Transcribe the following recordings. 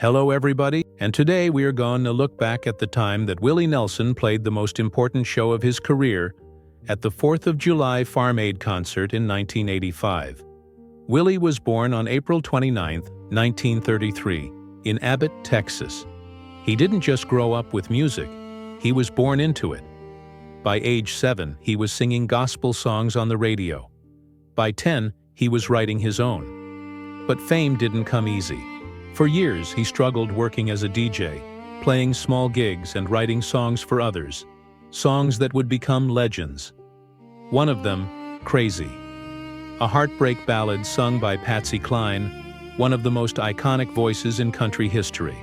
Hello everybody, and today we are going to look back at the time that Willie Nelson played the most important show of his career at the 4th of July Farm Aid concert in 1985. Willie was born on April 29, 1933, in Abbott, Texas. He didn't just grow up with music, he was born into it. By age 7, he was singing gospel songs on the radio. By 10, he was writing his own. But fame didn't come easy. For years, he struggled working as a DJ, playing small gigs and writing songs for others, songs that would become legends. One of them, Crazy, a heartbreak ballad sung by Patsy Cline, one of the most iconic voices in country history.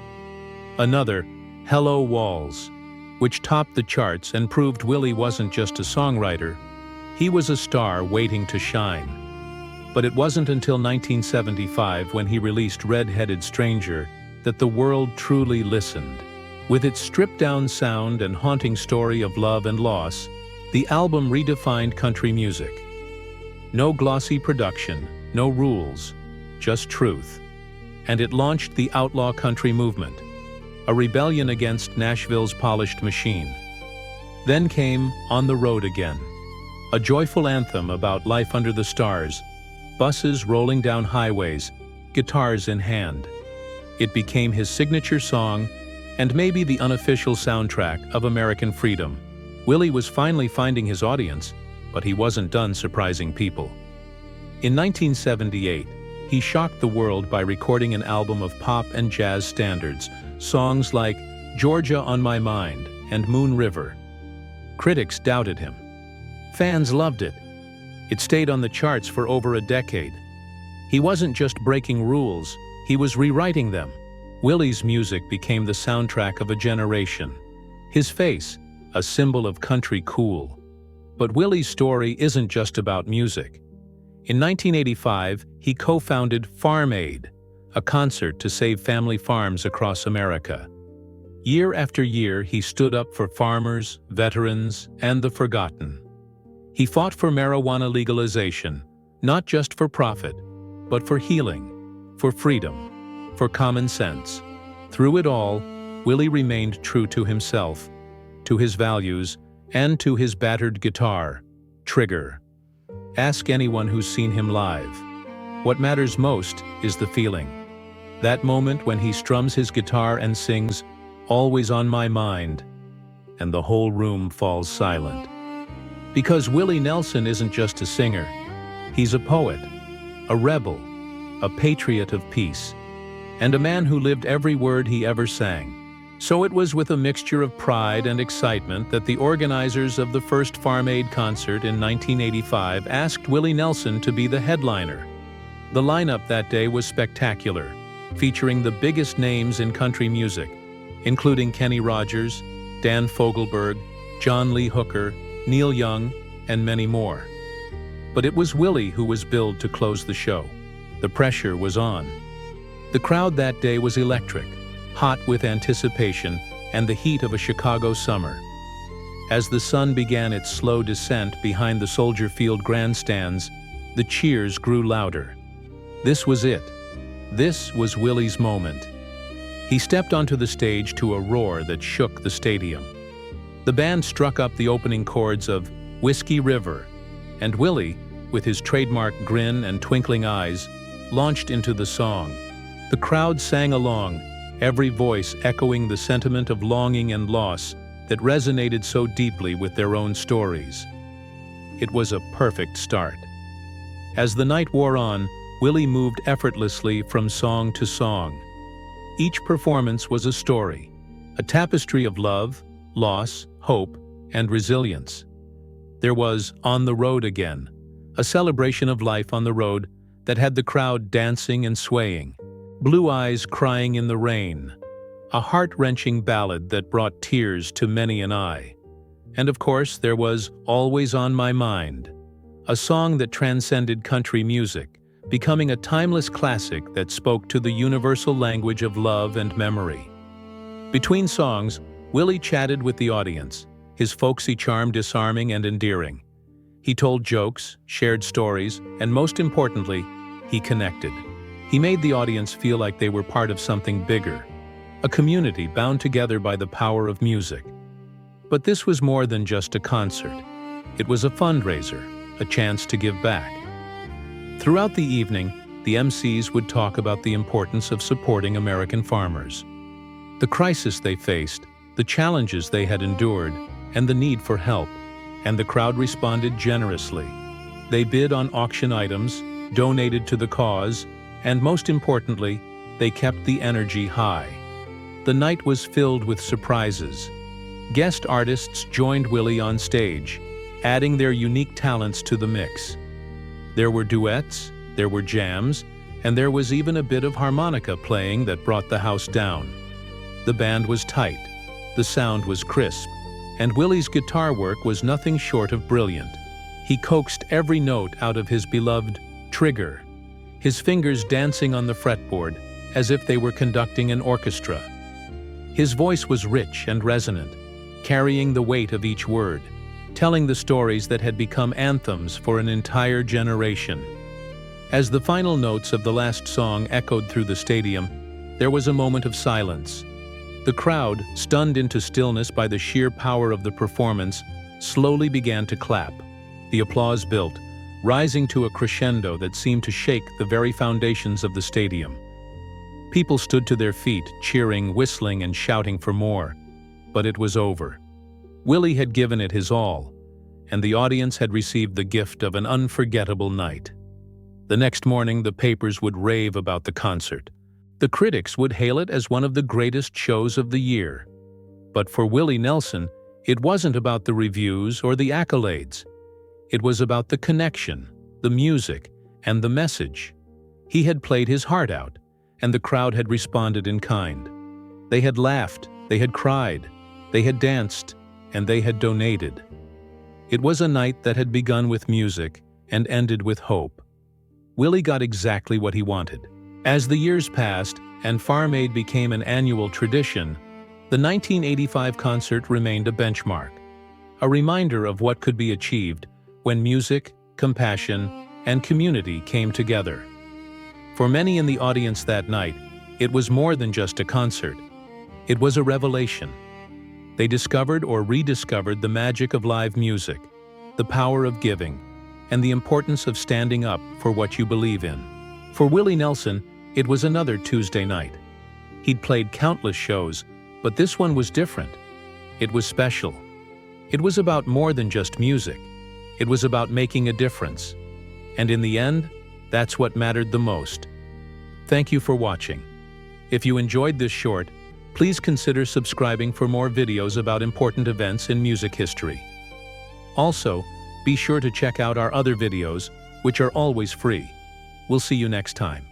Another, Hello Walls, which topped the charts and proved Willie wasn't just a songwriter, he was a star waiting to shine. But it wasn't until 1975, when he released Red-Headed Stranger, that the world truly listened. With its stripped-down sound and haunting story of love and loss, the album redefined country music. No glossy production, no rules, just truth. And it launched the outlaw country movement, a rebellion against Nashville's polished machine. Then came On the Road Again, a joyful anthem about life under the stars, buses rolling down highways, guitars in hand. It became his signature song and maybe the unofficial soundtrack of American freedom. Willie was finally finding his audience, but he wasn't done surprising people. In 1978, he shocked the world by recording an album of pop and jazz standards, songs like Georgia on My Mind and Moon River. Critics doubted him. Fans loved it. It stayed on the charts for over a decade. He wasn't just breaking rules, he was rewriting them. Willie's music became the soundtrack of a generation. His face, a symbol of country cool. But Willie's story isn't just about music. In 1985, he co-founded Farm Aid, a concert to save family farms across America. Year after year, he stood up for farmers, veterans, and the forgotten. He fought for marijuana legalization, not just for profit, but for healing, for freedom, for common sense. Through it all, Willie remained true to himself, to his values, and to his battered guitar, Trigger. Ask anyone who's seen him live. What matters most is the feeling. That moment when he strums his guitar and sings, "Always on My Mind," and the whole room falls silent. Because Willie Nelson isn't just a singer. He's a poet, a rebel, a patriot of peace, and a man who lived every word he ever sang. So it was with a mixture of pride and excitement that the organizers of the first Farm Aid concert in 1985 asked Willie Nelson to be the headliner. The lineup that day was spectacular, featuring the biggest names in country music, including Kenny Rogers, Dan Fogelberg, John Lee Hooker, Neil Young, and many more. But it was Willie who was billed to close the show. The pressure was on. The crowd that day was electric, hot with anticipation and the heat of a Chicago summer. As the sun began its slow descent behind the Soldier Field grandstands, the cheers grew louder. This was it. This was Willie's moment. He stepped onto the stage to a roar that shook the stadium. The band struck up the opening chords of Whiskey River, and Willie, with his trademark grin and twinkling eyes, launched into the song. The crowd sang along, every voice echoing the sentiment of longing and loss that resonated so deeply with their own stories. It was a perfect start. As the night wore on, Willie moved effortlessly from song to song. Each performance was a story, a tapestry of love, loss, hope, and resilience. There was On the Road Again, a celebration of life on the road that had the crowd dancing and swaying. Blue Eyes Crying in the Rain, a heart-wrenching ballad that brought tears to many an eye. And of course, there was Always on My Mind, a song that transcended country music, becoming a timeless classic that spoke to the universal language of love and memory. Between songs, Willie chatted with the audience, his folksy charm disarming and endearing. He told jokes, shared stories, and most importantly, he connected. He made the audience feel like they were part of something bigger, a community bound together by the power of music. But this was more than just a concert. It was a fundraiser, a chance to give back. Throughout the evening, the MCs would talk about the importance of supporting American farmers, the crisis they faced, the challenges they had endured, and the need for help. And the crowd responded generously. They bid on auction items, donated to the cause, and most importantly, they kept the energy high. The night was filled with surprises. Guest artists joined Willie on stage, adding their unique talents to the mix. There were duets, there were jams, and there was even a bit of harmonica playing that brought the house down. The band was tight, the sound was crisp, and Willie's guitar work was nothing short of brilliant. He coaxed every note out of his beloved trigger, his fingers dancing on the fretboard as if they were conducting an orchestra. His voice was rich and resonant, carrying the weight of each word, telling the stories that had become anthems for an entire generation. As the final notes of the last song echoed through the stadium, there was a moment of silence. The crowd, stunned into stillness by the sheer power of the performance, slowly began to clap. The applause built, rising to a crescendo that seemed to shake the very foundations of the stadium. People stood to their feet, cheering, whistling, and shouting for more. But it was over. Willie had given it his all, and the audience had received the gift of an unforgettable night. The next morning, the papers would rave about the concert. The critics would hail it as one of the greatest shows of the year. But for Willie Nelson, it wasn't about the reviews or the accolades. It was about the connection, the music, and the message. He had played his heart out, and the crowd had responded in kind. They had laughed, they had cried, they had danced, and they had donated. It was a night that had begun with music and ended with hope. Willie got exactly what he wanted. As the years passed and Farm Aid became an annual tradition, the 1985 concert remained a benchmark, a reminder of what could be achieved when music, compassion, and community came together. For many in the audience that night, it was more than just a concert. It was a revelation. They discovered or rediscovered the magic of live music, the power of giving, and the importance of standing up for what you believe in. For Willie Nelson, it was another Tuesday night. He'd played countless shows, but this one was different. It was special. It was about more than just music. It was about making a difference. And in the end, that's what mattered the most. Thank you for watching. If you enjoyed this short, please consider subscribing for more videos about important events in music history. Also, be sure to check out our other videos, which are always free. We'll see you next time.